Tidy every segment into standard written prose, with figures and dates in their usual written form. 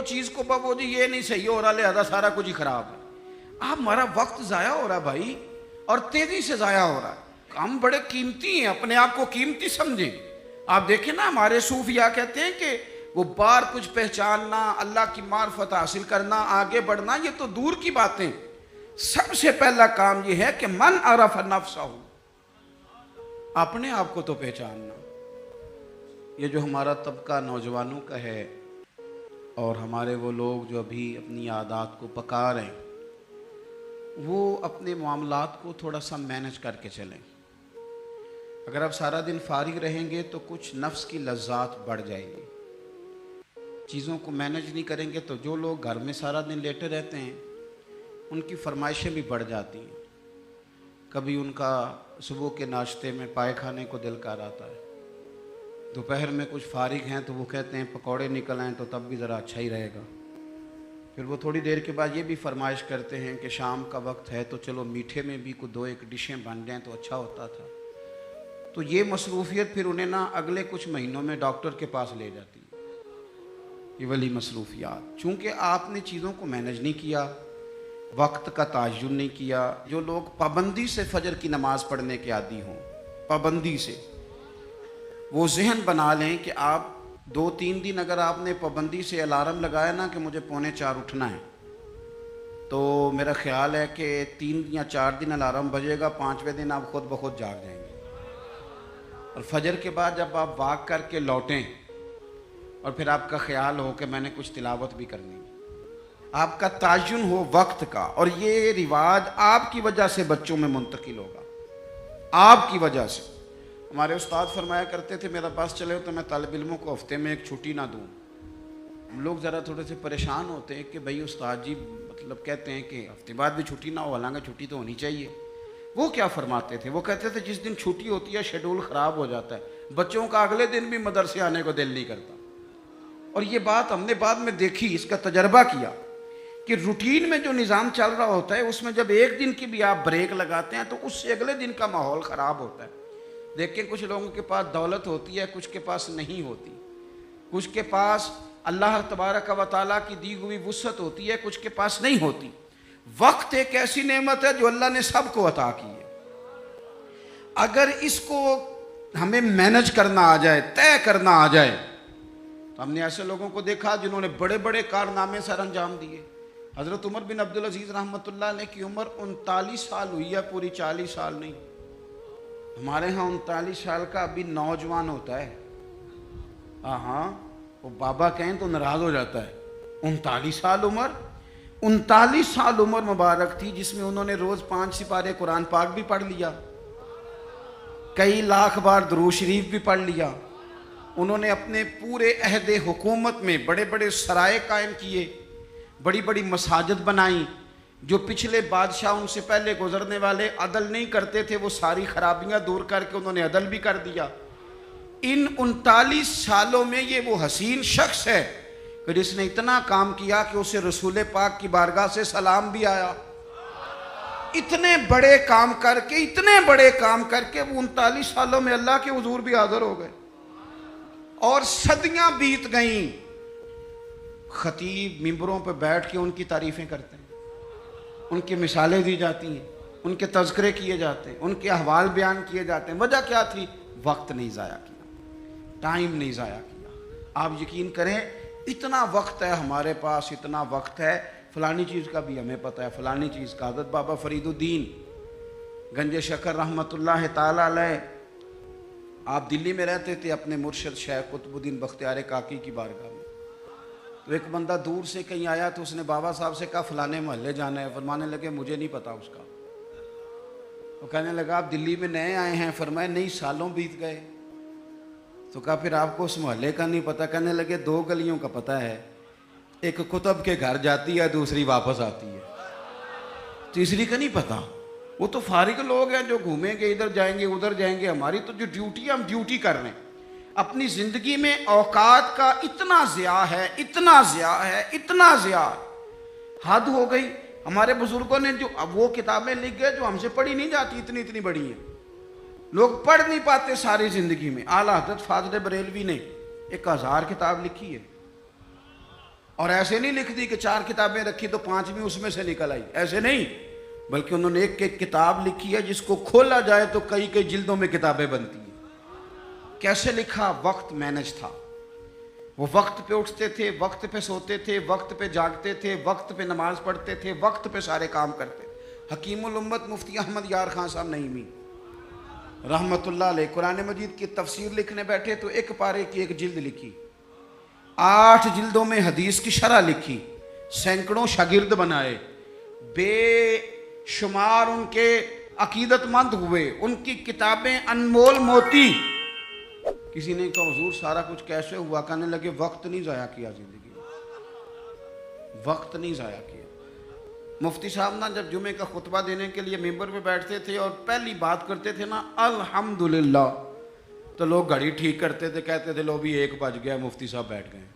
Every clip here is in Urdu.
چیز کو وہ جی یہ نہیں صحیح ہو رہا لہذا سارا کچھ ہی خراب ہے. آپ ہمارا وقت ضائع ہو رہا بھائی, اور تیزی سے ضائع ہو رہا ہے. ہم بڑے قیمتی ہیں, اپنے آپ کو قیمتی سمجھیں. آپ دیکھیں نا ہمارے صوفیاء کہتے ہیں کہ وہ بار کچھ پہچاننا, اللہ کی معرفت حاصل کرنا, آگے بڑھنا, یہ تو دور کی باتیں. سب سے پہلا کام یہ ہے کہ من عرف نفسہ, اپنے آپ کو تو پہچاننا. یہ جو ہمارا طبقہ نوجوانوں کا ہے اور ہمارے وہ لوگ جو ابھی اپنی عادات کو پکا رہے ہیں, وہ اپنے معاملات کو تھوڑا سا مینج کر کے چلیں. اگر آپ سارا دن فارغ رہیں گے تو کچھ نفس کی لذات بڑھ جائیں گی. چیزوں کو مینج نہیں کریں گے تو جو لوگ گھر میں سارا دن لیٹے رہتے ہیں ان کی فرمائشیں بھی بڑھ جاتی ہیں. کبھی ان کا صبح کے ناشتے میں پائے کھانے کو دل کر آتا ہے, دوپہر میں کچھ فارغ ہیں تو وہ کہتے ہیں پکوڑے نکل آئیں تو تب بھی ذرا اچھا ہی رہے گا. پھر وہ تھوڑی دیر کے بعد یہ بھی فرمائش کرتے ہیں کہ شام کا وقت ہے تو چلو میٹھے میں بھی کوئی 2-1 ڈشیں بن جائیں تو اچھا ہوتا تھا. تو یہ مصروفیت پھر انہیں نا اگلے کچھ مہینوں میں ڈاکٹر کے پاس لے جاتی ہے, یہ والی مصروفیات. چونکہ آپ نے چیزوں کو مینج نہیں کیا, وقت کا تعین نہیں کیا. جو لوگ پابندی سے فجر کی نماز پڑھنے کے عادی ہوں, پابندی سے, وہ ذہن بنا لیں کہ آپ 2-3 دن اگر آپ نے پابندی سے الارم لگایا نا کہ مجھے 3:45 اٹھنا ہے, تو میرا خیال ہے کہ 3 یا 4 دن الارم بجے گا, 5ویں دن آپ خود بخود جاگ جائیں گے. اور فجر کے بعد جب آپ واک کر کے لوٹیں اور پھر آپ کا خیال ہو کہ میں نے کچھ تلاوت بھی کرنی ہے, آپ کا تعین ہو وقت کا. اور یہ رواج آپ کی وجہ سے بچوں میں منتقل ہوگا, آپ کی وجہ سے. ہمارے استاد فرمایا کرتے تھے میرا بس چلے تو میں طالب علموں کو ہفتے میں 1 چھٹی نہ دوں. ہم لوگ ذرا تھوڑے سے پریشان ہوتے ہیں کہ بھئی استاد جی مطلب کہتے ہیں کہ ہفتے بعد بھی چھٹی نہ ہو, حالانکہ چھٹی تو ہونی چاہیے. وہ کیا فرماتے تھے, وہ کہتے تھے جس دن چھٹی ہوتی ہے شیڈول خراب ہو جاتا ہے, بچوں کا اگلے دن بھی مدرسے آنے کو دل نہیں کرتا. اور یہ بات ہم نے بعد میں دیکھی, اس کا تجربہ کیا کہ روٹین میں جو نظام چل رہا ہوتا ہے اس میں جب 1 دن کی بھی آپ بریک لگاتے ہیں تو اس سے اگلے دن کا ماحول خراب ہوتا ہے. دیکھیں کچھ لوگوں کے پاس دولت ہوتی ہے, کچھ کے پاس نہیں ہوتی. کچھ کے پاس اللہ تبارک و تعالیٰ کی دی ہوئی وسعت ہوتی ہے, کچھ کے پاس نہیں ہوتی. وقت ایک ایسی نعمت ہے جو اللہ نے سب کو عطا کی ہے. اگر اس کو ہمیں مینج کرنا آ جائے, طے کرنا آ جائے, تو ہم نے ایسے لوگوں کو دیکھا جنہوں نے بڑے بڑے کارنامے سر انجام دیے. حضرت عمر بن عبدالعزیز رحمۃ اللہ علیہ کی عمر 39 سال ہوئی ہے, پوری 40 سال نہیں. ہمارے ہاں 39 سال کا ابھی نوجوان ہوتا ہے, ہاں وہ بابا کہیں تو ناراض ہو جاتا ہے. 39 سال عمر, 39 سال عمر مبارک تھی جس میں انہوں نے روز 5 سپارے قرآن پاک بھی پڑھ لیا, کئی لاکھ بار درود شریف بھی پڑھ لیا. انہوں نے اپنے پورے عہد حکومت میں بڑے بڑے سرائے قائم کیے, بڑی بڑی مساجد بنائیں. جو پچھلے بادشاہ ان سے پہلے گزرنے والے عدل نہیں کرتے تھے, وہ ساری خرابیاں دور کر کے انہوں نے عدل بھی کر دیا. ان 39 سالوں میں یہ وہ حسین شخص ہے کہ جس نے اتنا کام کیا کہ اسے رسول پاک کی بارگاہ سے سلام بھی آیا. اتنے بڑے کام کر کے وہ 39 سالوں میں اللہ کے حضور بھی حاضر ہو گئے. اور صدیاں بیت گئیں, خطیب ممبروں پہ بیٹھ کے ان کی تعریفیں کرتے ہیں, ان کی مثالیں دی جاتی ہیں, ان کے تذکرے کیے جاتے ہیں, ان کے احوال بیان کیے جاتے ہیں. وجہ کیا تھی؟ وقت نہیں ضائع کیا, ٹائم نہیں ضائع کیا. آپ یقین کریں اتنا وقت ہے ہمارے پاس, اتنا وقت ہے, فلانی چیز کا بھی ہمیں پتہ ہے, فلانی چیز کا. حضرت بابا فرید الدین گنج شکر رحمۃ اللہ تعالی علیہ, آپ دلی میں رہتے تھے اپنے مرشد شیخ قطب الدین بختیار کاکی کی بارگاہ میں. تو ایک بندہ دور سے کہیں آیا تو اس نے بابا صاحب سے کہا فلانے محلے جانا ہے. فرمانے لگے مجھے نہیں پتا اس کا. وہ کہنے لگا آپ دلی میں نئے آئے ہیں؟ فرمایا نہیں, سالوں بیت گئے. تو کہا پھر آپ کو اس محلے کا نہیں پتا؟ کہنے لگے 2 گلیوں کا پتہ ہے, ایک قطب کے گھر جاتی ہے, دوسری واپس آتی ہے, تیسری کا نہیں پتا. وہ تو فارغ لوگ ہیں جو گھومیں گے, ادھر جائیں گے ادھر جائیں گے. ہماری تو جو ڈیوٹی ہے ہم ڈیوٹی کر رہے ہیں. اپنی زندگی میں اوقات کا اتنا ضیاع ہے, اتنا ضیاع ہے, اتنا ضیاع, حد ہو گئی. ہمارے بزرگوں نے جو اب وہ کتابیں لکھ گئے جو ہم سے پڑھی نہیں جاتی, اتنی بڑی ہیں, لوگ پڑھ نہیں پاتے ساری زندگی میں. اعلیٰ حضرت فاضل بریلوی نے 1000 کتاب لکھی ہے. اور ایسے نہیں لکھ دی کہ 4 کتابیں رکھی تو 5ویں اس میں سے نکل آئی، ایسے نہیں، بلکہ انہوں نے ایک کتاب لکھی ہے جس کو کھولا جائے تو کئی کئی جلدوں میں کتابیں بنتی ہیں۔ کیسے لکھا؟ وقت مینج تھا، وہ وقت پہ اٹھتے تھے، وقت پہ سوتے تھے، وقت پہ جاگتے تھے، وقت پہ نماز پڑھتے تھے، وقت پہ سارے کام کرتے تھے۔ حکیم الامت مفتی احمد یار خان صاحب نعیمی رحمت اللہ علیہ قرآن مجید کی تفسیر لکھنے بیٹھے تو ایک پارے کی ایک جلد لکھی، 8 جلدوں میں حدیث کی شرح لکھی، سینکڑوں شاگرد بنائے، بے شمار ان کے عقیدت مند ہوئے، ان کی کتابیں انمول موتی۔ کسی نے کہا حضور سارا کچھ کیسے ہوا؟ کہنے لگے وقت نہیں ضائع کیا زندگی میں، وقت نہیں ضائع کیا۔ مفتی صاحب نا جب جمعے کا خطبہ دینے کے لیے ممبر پہ بیٹھتے تھے اور پہلی بات کرتے تھے نا الحمدللہ، تو لوگ گھڑی ٹھیک کرتے تھے، کہتے تھے لو بھی 1 بج گیا، مفتی صاحب بیٹھ گئے۔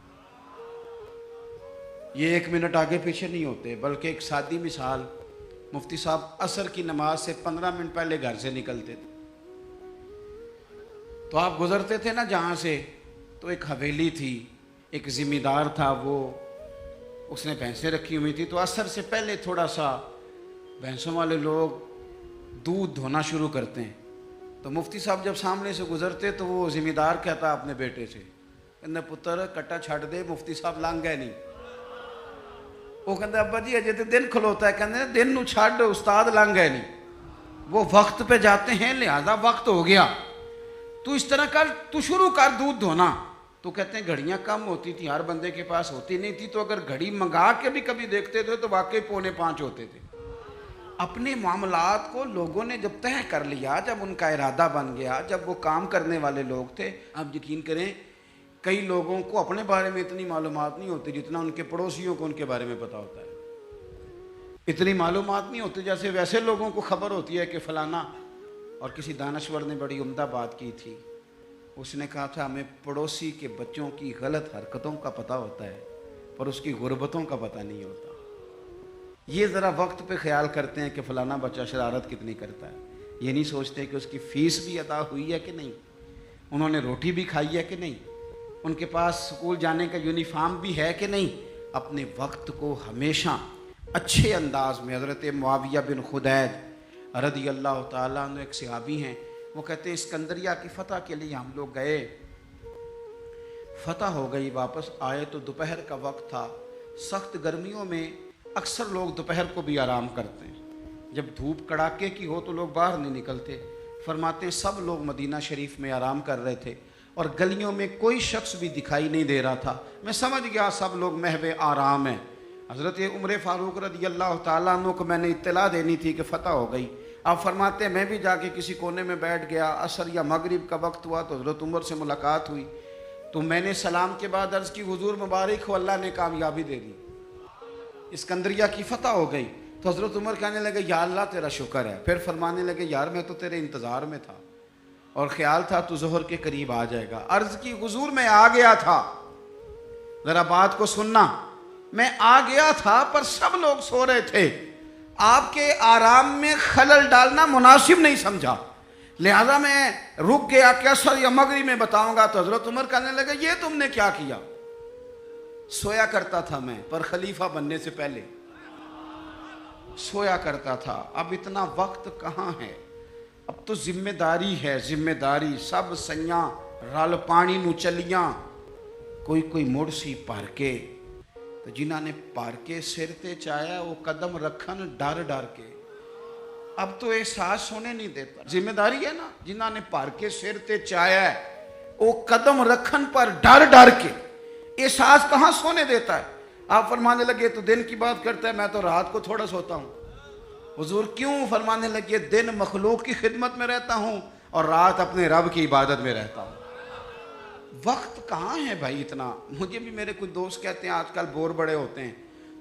یہ 1 منٹ آگے پیچھے نہیں ہوتے، بلکہ ایک سادی مثال، مفتی صاحب عصر کی نماز سے 15 منٹ پہلے گھر سے نکلتے تھے، تو آپ گزرتے تھے نا جہاں سے، تو ایک حویلی تھی، ایک ذمہ دار تھا، وہ اس نے بھینسیں رکھی ہوئی تھی، تو عصر سے پہلے تھوڑا سا بھینسوں والے لوگ دودھ دھونا شروع کرتے ہیں، تو مفتی صاحب جب سامنے سے گزرتے تو وہ ذمہ دار کہتا اپنے بیٹے سے، کہنا پتر کٹا چھڑ دے، مفتی صاحب لنگ گئے نہیں۔ وہ کہتا ابا جی اجے تو دن کھلوتا ہے، کہتے ہیں دن نو چھڑ استاد لنگ گئے نہیں، وہ وقت پہ جاتے ہیں لہذا وقت ہو گیا، تو اس طرح کر، تو شروع کر دودھ دھونا۔ تو کہتے ہیں گھڑیاں کم ہوتی تھی، ہر بندے کے پاس ہوتی نہیں تھی، تو اگر گھڑی منگا کے بھی کبھی دیکھتے تھے تو واقعی 4:45 ہوتے تھے۔ اپنے معاملات کو لوگوں نے جب طے کر لیا، جب ان کا ارادہ بن گیا، جب وہ کام کرنے والے لوگ تھے، آپ یقین کریں کئی لوگوں کو اپنے بارے میں اتنی معلومات نہیں ہوتی جتنا ان کے پڑوسیوں کو ان کے بارے میں پتا ہوتا ہے۔ اتنی معلومات نہیں ہوتی جیسے ویسے لوگوں کو خبر ہوتی ہے کہ فلانا، اور کسی دانشور نے بڑی عمدہ بات کی تھی، اس نے کہا تھا ہمیں پڑوسی کے بچوں کی غلط حرکتوں کا پتہ ہوتا ہے پر اس کی غربتوں کا پتہ نہیں ہوتا۔ یہ ذرا وقت پہ خیال کرتے ہیں کہ فلانا بچہ شرارت کتنی کرتا ہے، یہ نہیں سوچتے کہ اس کی فیس بھی ادا ہوئی ہے کہ نہیں، انہوں نے روٹی بھی کھائی ہے کہ نہیں، ان کے پاس سکول جانے کا یونیفارم بھی ہے کہ نہیں۔ اپنے وقت کو ہمیشہ اچھے انداز میں، حضرت معاویہ بن خدید رضی اللہ تعالیٰ عنہ ایک صحابی ہیں، وہ کہتے ہیں اسکندریہ کی فتح کے لیے ہم لوگ گئے، فتح ہو گئی، واپس آئے تو دوپہر کا وقت تھا، سخت گرمیوں میں اکثر لوگ دوپہر کو بھی آرام کرتے ہیں، جب دھوپ کڑاکے کی ہو تو لوگ باہر نہیں نکلتے۔ فرماتے ہیں سب لوگ مدینہ شریف میں آرام کر رہے تھے اور گلیوں میں کوئی شخص بھی دکھائی نہیں دے رہا تھا، میں سمجھ گیا سب لوگ محو آرام ہیں۔ حضرت عمر فاروق رضی اللہ تعالیٰ عنہ کو میں نے اطلاع دینی تھی کہ فتح ہو گئی، آپ فرماتے ہیں میں بھی جا کے کسی کونے میں بیٹھ گیا، عصر یا مغرب کا وقت ہوا تو حضرت عمر سے ملاقات ہوئی، تو میں نے سلام کے بعد عرض کی حضور مبارک ہو، اللہ نے کامیابی دے دی، اسکندریہ کی فتح ہو گئی۔ تو حضرت عمر کہنے لگے یا اللہ تیرا شکر ہے، پھر فرمانے لگے یار میں تو تیرے انتظار میں تھا اور خیال تھا تو ظہر کے قریب آ جائے گا۔ عرض کی حضور میں آ گیا تھا، ذرا بات کو سننا، میں آ گیا تھا پر سب لوگ سو رہے تھے، آپ کے آرام میں خلل ڈالنا مناسب نہیں سمجھا، لہذا میں رک گیا کہ عصر یا مغرب میں بتاؤں گا۔ تو حضرت عمر کہنے لگے یہ تم نے کیا کیا؟ سویا کرتا تھا میں، پر خلیفہ بننے سے پہلے سویا کرتا تھا، اب اتنا وقت کہاں ہے، اب تو ذمہ داری ہے، ذمہ داری سب سیاں رل پانی نو چلیاں، کوئی مڑ سی پار کے، تو جنہاں نے پار کے سر تے چایا وہ قدم رکھن ڈر ڈر کے، اب تو احساس ہونے نہیں دیتا، ذمہ داری ہے نا، جنہاں نے پار کے سر تے چایا ہے وہ قدم رکھن پر ڈر ڈر کے، احساس کہاں سونے دیتا ہے۔ آپ فرمانے لگے تو دن کی بات کرتا ہے، میں تو رات کو تھوڑا سوتا ہوں۔ حضور کیوں؟ فرمانے لگے دن مخلوق کی خدمت میں رہتا ہوں اور رات اپنے رب کی عبادت میں رہتا ہوں۔ وقت کہاں ہے بھائی اتنا؟ مجھے بھی میرے کچھ دوست کہتے ہیں آج کل بور بڑے ہوتے ہیں،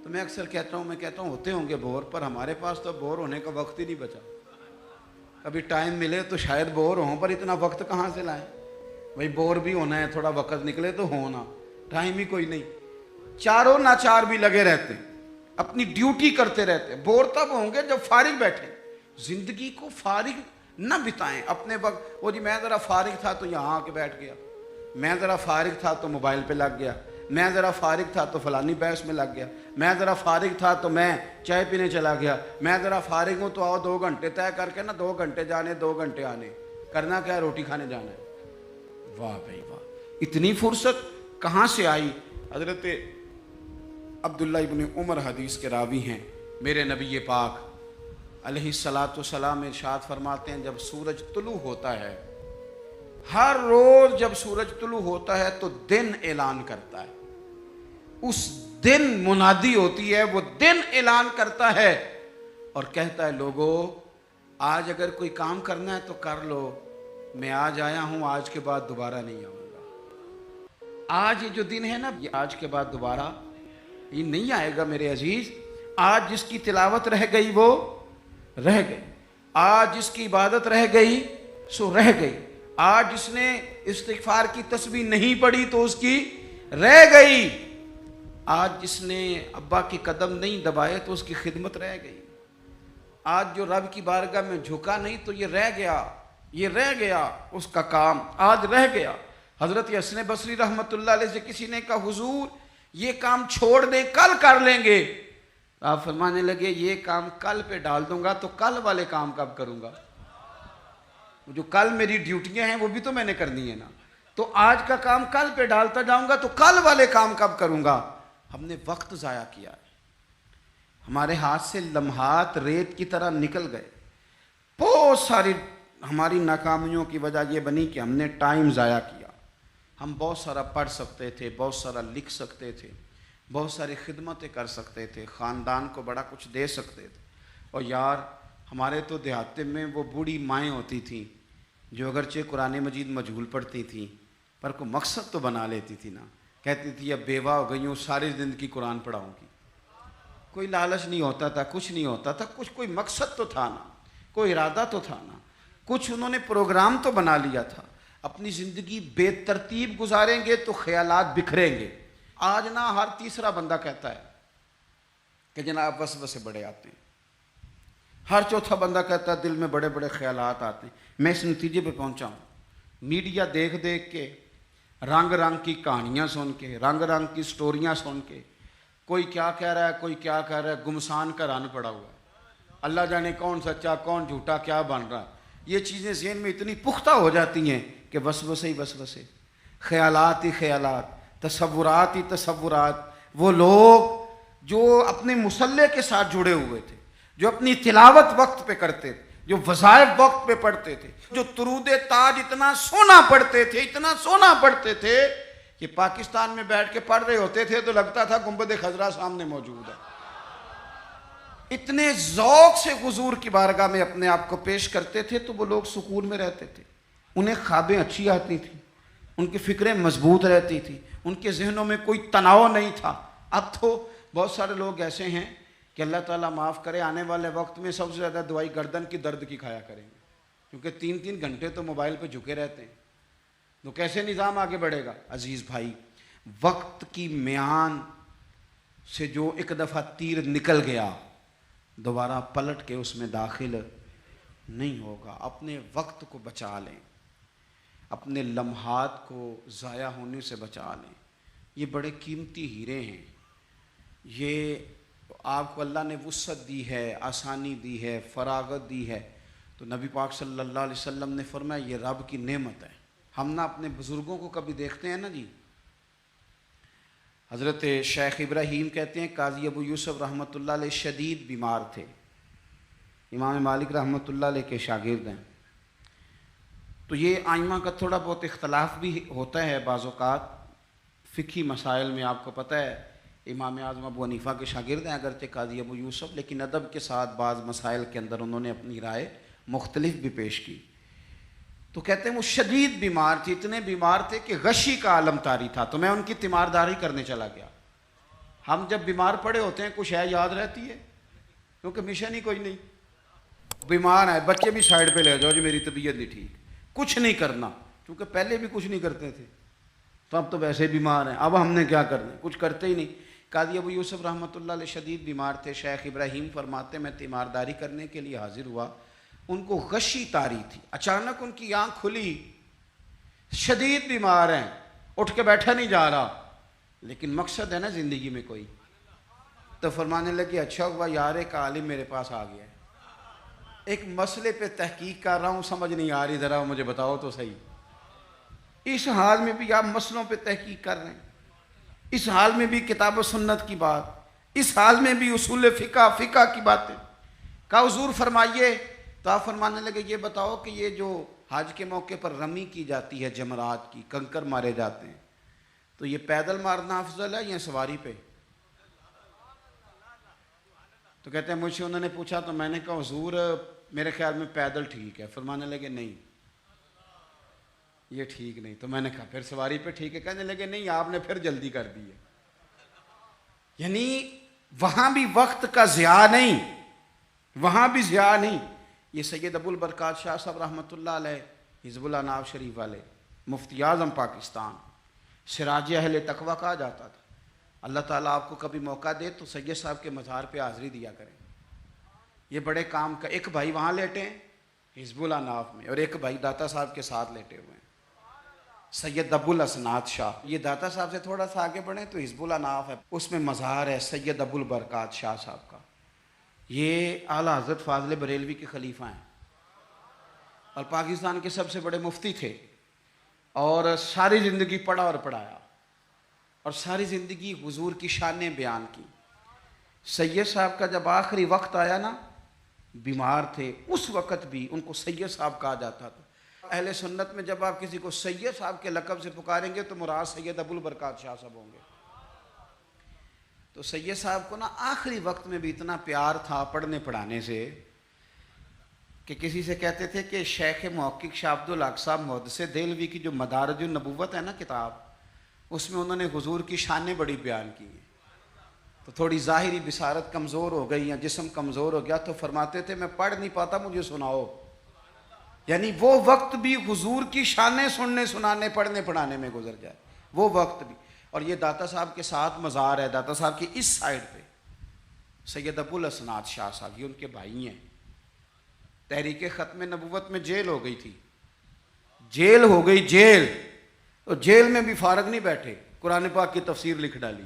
تو میں اکثر کہتا ہوں ہوتے ہوں گے بور، پر ہمارے پاس تو بور ہونے کا وقت ہی نہیں بچا، کبھی ٹائم ملے تو شاید بور ہوں پر اتنا وقت کہاں سے لائیں بھائی، بور بھی ہونا ہے، تھوڑا وقت نکلے تو ہونا، ٹائم ہی کوئی نہیں، چاروں ناچار بھی لگے رہتے ہیں، اپنی ڈیوٹی کرتے رہتے ہیں۔ بور تب ہوں گے جب فارغ بیٹھے، زندگی کو فارغ نہ بتائیں اپنے وقت، وہ جی میں ذرا فارغ تھا تو یہاں آ کے بیٹھ گیا، میں ذرا فارغ تھا تو موبائل پہ لگ گیا، میں ذرا فارغ تھا تو فلانی بحث میں لگ گیا, میں ذرا فارغ تھا تو میں چائے پینے چلا گیا, میں ذرا فارغ ہوں تو آؤ 2 گھنٹے طے کر کے نا, 2 گھنٹے جانے 2 گھنٹے آنے, کرنا کیا ہے, روٹی کھانے جانا ہے. واہ بھائی واہ, اتنی فرصت کہاں سے آئی. حضرت عبداللہ ابن عمر حدیث کے راوی ہیں, میرے نبی پاک علیہ الصلاۃ والسلام ارشاد فرماتے ہیں جب سورج طلوع ہوتا ہے, ہر روز جب سورج طلوع ہوتا ہے تو دن اعلان کرتا ہے, اس دن منادی ہوتی ہے, وہ دن اعلان کرتا ہے اور کہتا ہے لوگو آج اگر کوئی کام کرنا ہے تو کر لو, میں آج آیا ہوں, آج کے بعد دوبارہ نہیں آؤں گا. آج یہ جو دن ہے نا, یہ آج کے بعد دوبارہ یہ نہیں آئے گا میرے عزیز. آج جس کی تلاوت رہ گئی وہ رہ گئی, آج جس کی عبادت رہ گئی سو رہ گئی, آج جس نے استغفار کی تسبیح نہیں پڑھی تو اس کی رہ گئی, آج جس نے ابا کی قدم نہیں دبائے تو اس کی خدمت رہ گئی, آج جو رب کی بارگاہ میں جھکا نہیں تو یہ رہ گیا, یہ رہ گیا, اس کا کام آج رہ گیا. حضرت حسن بصری رحمت اللہ علیہ سے کسی نے کہا حضور یہ کام چھوڑ دیں کل کر لیں گے, آپ فرمانے لگے یہ کام کل پہ ڈال دوں گا تو کل والے کام کب کروں گا, جو کل میری ڈیوٹیاں ہیں وہ بھی تو میں نے کرنی ہے نا, تو آج کا کام کل پہ ڈالتا جاؤں گا تو کل والے کام کب کروں گا. ہم نے وقت ضائع کیا ہے, ہمارے ہاتھ سے لمحات ریت کی طرح نکل گئے. بہت ساری ہماری ناکامیوں کی وجہ یہ بنی کہ ہم نے ٹائم ضائع کیا. ہم بہت سارا پڑھ سکتے تھے, بہت سارا لکھ سکتے تھے, بہت ساری خدمتیں کر سکتے تھے, خاندان کو بڑا کچھ دے سکتے تھے. اور یار ہمارے تو دیہاتے میں وہ بوڑھی مائیں ہوتی تھیں جو اگرچہ قرآن مجید مجہول پڑھتی تھیں پر کوئی مقصد تو بنا لیتی تھی نا, کہتی تھی اب بیوہ ہو گئی ہوں ساری زندگی قرآن پڑھاؤں گی. کوئی لالچ نہیں ہوتا تھا, کچھ نہیں ہوتا تھا, کچھ کوئی مقصد تو تھا نا, کوئی ارادہ تو تھا نا, کچھ انہوں نے پروگرام تو بنا لیا تھا. اپنی زندگی بے ترتیب گزاریں گے تو خیالات بکھریں گے. آج نا ہر تیسرا بندہ کہتا ہے کہ جناب وسوسے بڑے آتے ہیں, ہر چوتھا بندہ کہتا ہے دل میں بڑے بڑے خیالات آتے ہیں. میں اس نتیجے پہ پہنچا ہوں, میڈیا دیکھ دیکھ کے, رنگ رنگ کی کہانیاں سن کے, رنگ رنگ کی سٹوریاں سن کے, کوئی کیا کہہ رہا ہے کوئی کیا کہہ رہا ہے, گمسان کا رن پڑا ہوا ہے. اللہ جانے کون سچا کون جھوٹا کیا بن رہا. یہ چیزیں ذہن میں اتنی پختہ ہو جاتی ہیں کہ وسوسے ہی وسوسے, خیالات ہی خیالات, تصورات ہی تصورات. وہ لوگ جو اپنے مصلح کے ساتھ جڑے ہوئے تھے, جو اپنی تلاوت وقت پہ کرتے تھے, جو وظائف وقت پہ پڑھتے تھے, جو درود تاج اتنا سونا پڑھتے تھے, اتنا سونا پڑھتے تھے کہ پاکستان میں بیٹھ کے پڑھ رہے ہوتے تھے تو لگتا تھا گنبد خضرا سامنے موجود ہے. اتنے ذوق سے حضور کی بارگاہ میں اپنے آپ کو پیش کرتے تھے تو وہ لوگ سکون میں رہتے تھے. انہیں خوابیں اچھی آتی تھیں, ان کی فکریں مضبوط رہتی تھی, ان کے ذہنوں میں کوئی تناؤ نہیں تھا. اب تو بہت سارے لوگ ایسے ہیں کہ اللہ تعالیٰ معاف کرے, آنے والے وقت میں سب سے زیادہ دوائی گردن کی درد کی کھایا کریں گے, کیونکہ 3 گھنٹے تو موبائل پہ جھکے رہتے ہیں. تو کیسے نظام آگے بڑھے گا. عزیز بھائی, وقت کی میان سے جو ایک دفعہ تیر نکل گیا دوبارہ پلٹ کے اس میں داخل نہیں ہوگا. اپنے وقت کو بچا لیں, اپنے لمحات کو ضائع ہونے سے بچا لیں. یہ بڑے قیمتی ہیرے ہیں, یہ آپ کو اللہ نے وسعت دی ہے, آسانی دی ہے, فراغت دی ہے. تو نبی پاک صلی اللہ علیہ وسلم نے فرمایا یہ رب کی نعمت ہے. ہم نا اپنے بزرگوں کو کبھی دیکھتے ہیں نا جی, حضرت شیخ ابراہیم کہتے ہیں قاضی ابو یوسف رحمۃ اللہ علیہ شدید بیمار تھے, امام مالک رحمۃ اللہ علیہ کے شاگرد ہیں. تو یہ آئمہ کا تھوڑا بہت اختلاف بھی ہوتا ہے بعض اوقات فقہی مسائل میں. آپ کو پتہ ہے امام اعظم ابو حنیفہ کے شاگرد ہیں اگرچہ قاضی ابو یوسف, لیکن ادب کے ساتھ بعض مسائل کے اندر انہوں نے اپنی رائے مختلف بھی پیش کی. تو کہتے ہیں وہ شدید بیمار تھی, اتنے بیمار تھے کہ غشی کا عالم طاری تھا. تو میں ان کی تیمارداری کرنے چلا گیا. ہم جب بیمار پڑے ہوتے ہیں کچھ ہے یاد رہتی ہے, کیونکہ مشن ہی کوئی نہیں. بیمار ہے بچے بھی سائڈ پہ لے جاؤ جی میری طبیعت نہیں ٹھیک, کچھ نہیں کرنا, کیونکہ پہلے بھی کچھ نہیں کرتے تھے تو اب تو ویسے بیمار ہیں, اب ہم نے کیا کرنا, کچھ کرتے ہی نہیں. قاضی ابو یوسف رحمۃ اللہ علیہ شدید بیمار تھے. شیخ ابراہیم فرماتے میں تیمارداری کرنے کے لیے حاضر ہوا, ان کو غشی طاری تھی. اچانک ان کی آنکھ کھلی, شدید بیمار ہیں, اٹھ کے بیٹھا نہیں جا رہا, لیکن مقصد ہے نا زندگی میں کوئی. تو فرمانے لگے اچھا ہوا یار ایک عالم میرے پاس آ گیا ہے, ایک مسئلے پہ تحقیق کر رہا ہوں, سمجھ نہیں آ رہی, ذرا مجھے بتاؤ تو صحیح. اس حال میں بھی آپ مسئلوں پہ تحقیق کر رہے ہیں, اس حال میں بھی کتاب و سنت کی بات, اس حال میں بھی اصول فقہ کی باتیں. کہا حضور فرمائیے. تو آپ فرمانے لگے یہ بتاؤ کہ یہ جو حج کے موقع پر رمی کی جاتی ہے, جمرات کی, کنکر مارے جاتے ہیں, تو یہ پیدل مارنا افضل ہے یا سواری پہ؟ تو کہتے ہیں مجھ سے انہوں نے پوچھا تو میں نے کہا حضور میرے خیال میں پیدل ٹھیک ہے. فرمانے لگے نہیں یہ ٹھیک نہیں. تو میں نے کہا پھر سواری پہ ٹھیک ہے. کہنے لگے نہیں آپ نے پھر جلدی کر دی ہے. یعنی وہاں بھی وقت کا ضیاع نہیں, وہاں بھی ضیاع نہیں. یہ سید ابو البرکات شاہ صاحب رحمۃ اللہ علیہ, حزب اللہ ناو شریف والے, مفتی اعظم پاکستان, سراج اہل تقویٰ کہا جاتا تھا. اللہ تعالیٰ آپ کو کبھی موقع دے تو سید صاحب کے مزار پہ حاضری دیا کریں. یہ بڑے کام کا, ایک بھائی وہاں لیٹے ہیں حزب اللہ ناف میں, اور ایک بھائی داتا صاحب کے ساتھ لیٹے ہوئے ہیں, سید ابو الاسناد شاہ. یہ داتا صاحب سے تھوڑا سا آگے بڑھیں تو حزب اللہ ناف ہے, اس میں مزار ہے سید ابو البرکات شاہ صاحب کا. یہ اعلیٰ حضرت فاضل بریلوی کے خلیفہ ہیں اور پاکستان کے سب سے بڑے مفتی تھے, اور ساری زندگی پڑھا اور پڑھایا, اور ساری زندگی حضور کی شانیں بیان کی. سید صاحب کا جب آخری وقت آیا نا, بیمار تھے, اس وقت بھی ان کو سید صاحب کہا جاتا تھا. اہل سنت میں جب آپ کسی کو سید صاحب کے لقب سے پکاریں گے تو مراد سید ابو البرکات شاہ صاحب ہوں گے. تو سید صاحب کو نا آخری وقت میں بھی اتنا پیار تھا پڑھنے پڑھانے سے کہ کسی سے کہتے تھے کہ شیخ محقق شاہ عبد الحق صاحب محدث دہلوی کی جو مدارج النبوت ہے نا کتاب, اس میں انہوں نے حضور کی شانیں بڑی بیان کی ہیں. تو تھوڑی ظاہری بصارت کمزور ہو گئی یا جسم کمزور ہو گیا تو فرماتے تھے میں پڑھ نہیں پاتا, مجھے سناؤ. یعنی وہ وقت بھی حضور کی شانیں سننے سنانے پڑھنے پڑھانے میں گزر جائے, وہ وقت بھی. اور یہ داتا صاحب کے ساتھ مزار ہے, داتا صاحب کی اس سائڈ پہ سید ابو الاسناد شاہ صاحب, یہ ان کے بھائی ہیں. تحریک ختم نبوت میں جیل ہو گئی تھی, جیل ہو گئی جیل, اور جیل میں بھی فارغ نہیں بیٹھے, قرآن پاک کی تفسیر لکھ ڈالی,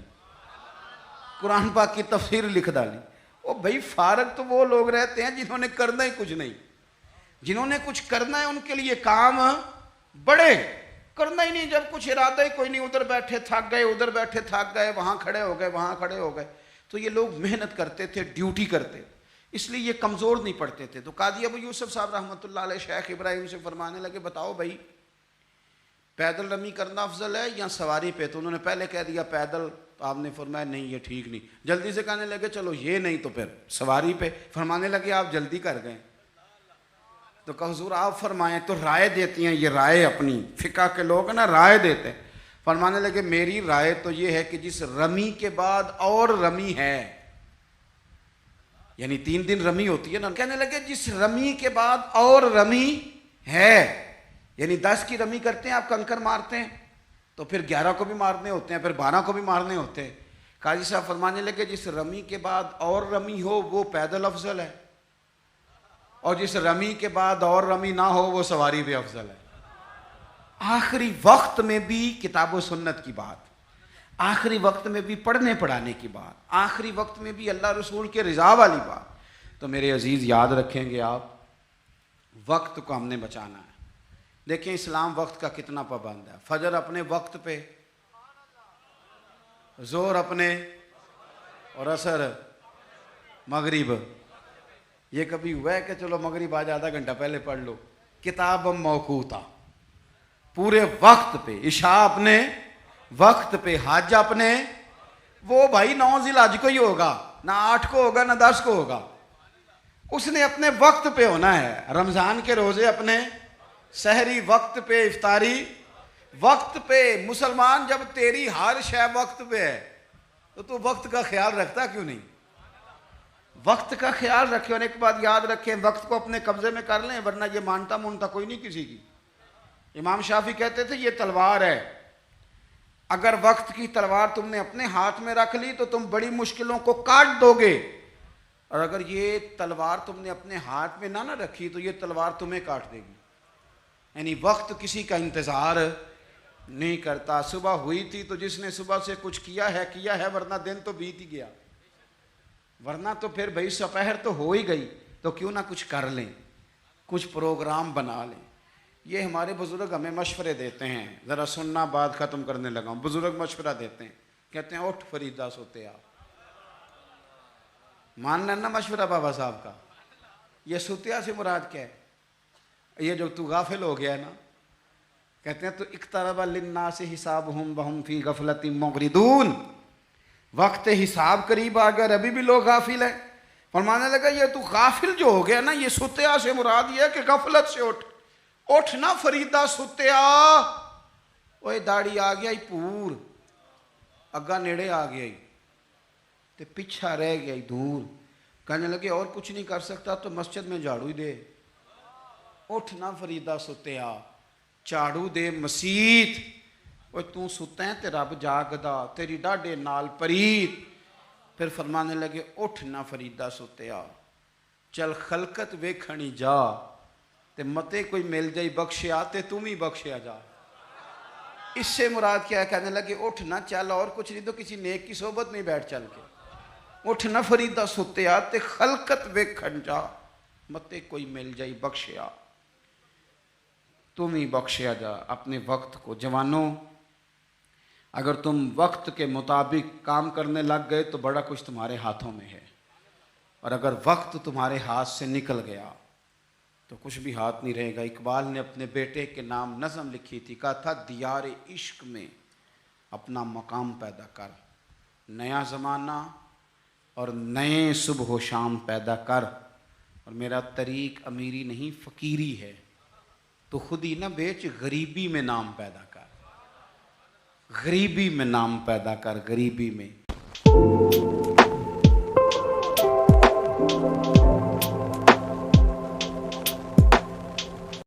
قرآن پاک کی تفسیر لکھ ڈالی. او بھائی فارغ تو وہ لوگ رہتے ہیں جنہوں نے کرنا ہی کچھ نہیں. جنہوں نے کچھ کرنا ہے ان کے لیے کام بڑے, کرنا ہی نہیں, جب کچھ ارادہ ہی کوئی نہیں, ادھر بیٹھے تھک گئے, ادھر بیٹھے تھک گئے, وہاں کھڑے ہو گئے, وہاں کھڑے ہو گئے. تو یہ لوگ محنت کرتے تھے, ڈیوٹی کرتے, اس لیے یہ کمزور نہیں پڑتے تھے. تو قاضی ابو یوسف صاحب رحمۃ اللہ علیہ شیخ ابراہیم سے فرمانے لگے بتاؤ بھائی پیدل رمی کرنا افضل ہے یا سواری پہ؟ تو انہوں نے پہلے کہہ دیا پیدل. تو آپ نے فرمایا نہیں یہ ٹھیک نہیں. جلدی سے کہنے لگے چلو یہ نہیں تو پھر سواری پہ. فرمانے لگے آپ جلدی کر گئے. تو کہا حضور آپ فرمائیں. تو رائے دیتی ہیں, یہ رائے اپنی فقہ کے لوگ نا رائے دیتے ہیں. فرمانے لگے میری رائے تو یہ ہے کہ جس رمی کے بعد اور رمی ہے, یعنی 3 دن رمی ہوتی ہے نا, کہنے لگے جس رمی کے بعد اور رمی ہے, یعنی 10 کی رمی کرتے ہیں آپ, کنکر مارتے ہیں تو پھر 11 کو بھی مارنے ہوتے ہیں, پھر 12 کو بھی مارنے ہوتے ہیں. قاضی صاحب فرمانے لگے جس رمی کے بعد اور رمی ہو وہ پیدل افضل ہے, اور جس رمی کے بعد اور رمی نہ ہو وہ سواری پہ افضل ہے. آخری وقت میں بھی کتاب و سنت کی بات, آخری وقت میں بھی پڑھنے پڑھانے کی بات, آخری وقت میں بھی اللہ رسول کے رضا والی بات. تو میرے عزیز یاد رکھیں گے آپ, وقت کو ہم نے بچانا ہے. دیکھیں اسلام وقت کا کتنا پابند ہے. فجر اپنے وقت پہ, ظہر اپنے, اور عصر مغرب. یہ کبھی ہوا ہے کہ چلو مغرب آج آدھا گھنٹہ پہلے پڑھ لو؟ کتاب موقوتا, پورے وقت پہ. عشاء اپنے وقت پہ, حج اپنے, وہ بھائی 9 ذی الحج کو ہی ہوگا, نہ 8 کو ہوگا نہ 10 کو ہوگا, اس نے اپنے وقت پہ ہونا ہے. رمضان کے روزے اپنے, سحری وقت پہ, افطاری وقت پہ. مسلمان جب تیری ہر شے وقت پہ ہے تو وقت کا خیال رکھتا کیوں نہیں؟ وقت کا خیال رکھے. اور ایک بات یاد رکھیں, وقت کو اپنے قبضے میں کر لیں ورنہ یہ مانتا کوئی نہیں کسی کی. امام شافعی کہتے تھے یہ تلوار ہے, اگر وقت کی تلوار تم نے اپنے ہاتھ میں رکھ لی تو تم بڑی مشکلوں کو کاٹ دو گے, اور اگر یہ تلوار تم نے اپنے ہاتھ میں نہ رکھی تو یہ تلوار تمہیں کاٹ دے گی. یعنی وقت کسی کا انتظار نہیں کرتا. صبح ہوئی تھی تو جس نے صبح سے کچھ کیا ہے, ورنہ دن تو بیت ہی گیا. ورنہ تو پھر بھائی سپہر تو ہو ہی گئی, تو کیوں نہ کچھ کر لیں, کچھ پروگرام بنا لیں. یہ ہمارے بزرگ ہمیں مشورے دیتے ہیں. ذرا سننا, بات ختم کرنے لگا ہوں. بزرگ مشورہ دیتے ہیں, کہتے ہیں اٹھ فریدہ سوتے آ. مان لینا مشورہ بابا صاحب کا. یہ سوتیا سے مراد کیا ہے؟ یہ جو تو غافل ہو گیا ہے نا, کہتے ہیں تو اقترب للناس حسابہم وہم فی غفلۃ معرضون. وقت حساب قریب آ گیا اور ابھی بھی لوگ غافل ہیں. فرمانے لگا یہ تو غافل جو ہو گیا نا, یہ سوتیا سے مراد یہ ہے کہ غفلت سے اٹھ نا فریدہ سوتیا. اوے داڑھی آ گیا ہی پور, اگا نیڑے آ گیا ہی تے پیچھا رہ گیا ہی دور. کہنے لگے اور کچھ نہیں کر سکتا تو مسجد میں جھاڑو ہی دے. اٹھ نا فریدہ سوتیا, جھاڑو دے مسیت. اوے تو ستا ہے تے رب جاگدا, تیری ڈاڈے نال پریت. پھر فرمانے لگے اٹھ نا فریدہ سوتیا, چل خلقت ویکھنی جا, تے متے کوئی مل جائی بخشیا تے تم ہی بخشیا جا. اس سے مراد کیا ہے؟ کہنے لگے اٹھ نہ چل, اور کچھ نہیں تو کسی نیک کی صحبت میں بیٹھ چل کے. اٹھ نہ فریدہ سوتیا تے خلقت ویکھن جا, متے کوئی مل جائی بخشیا, تم ہی بخشیا جا. اپنے وقت کو, جوانوں اگر تم وقت کے مطابق کام کرنے لگ گئے تو بڑا کچھ تمہارے ہاتھوں میں ہے, اور اگر وقت تمہارے ہاتھ سے نکل گیا تو کچھ بھی ہاتھ نہیں رہے گا. اقبال نے اپنے بیٹے کے نام نظم لکھی تھی, کہا تھا دیار عشق میں اپنا مقام پیدا کر, نیا زمانہ اور نئے صبح و شام پیدا کر. اور میرا طریق امیری نہیں فقیری ہے, تو خود ہی نہ بیچ, غریبی میں نام پیدا کر, غریبی میں نام پیدا کر, غریبی میں.